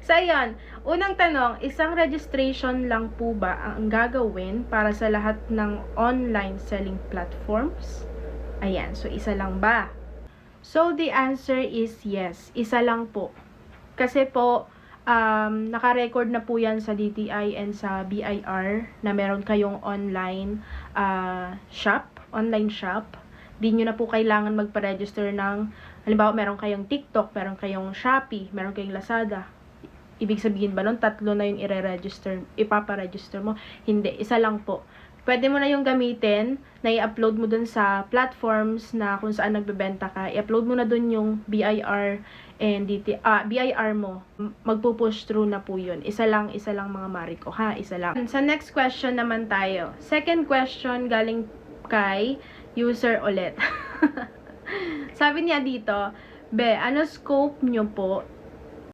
So, ayun. Unang tanong, isang registration lang po ba ang gagawin para sa lahat ng online selling platforms? Ayan. So, isa lang ba? So, the answer is yes. Isa lang po. Kasi po, naka-record na po yan sa DTI and sa BIR na meron kayong online shop. Di nyo na po kailangan magpa-register ng, halimbawa, meron kayong TikTok, meron kayong Shopee, meron kayong Lazada. Ibig sabihin ba nun, tatlo na yung ipapa-register mo? Hindi, isa lang po. Pwede mo na yung gamitin, na i-upload mo dun sa platforms na kung saan nagbebenta ka. I-upload mo na dun yung BIR and BIR mo. Magpo-push through na po yun. Isa lang mga Mariko, ha? Isa lang. Sa next question naman tayo. Second question galing kay user ulit. Sabi niya dito, ano scope nyo po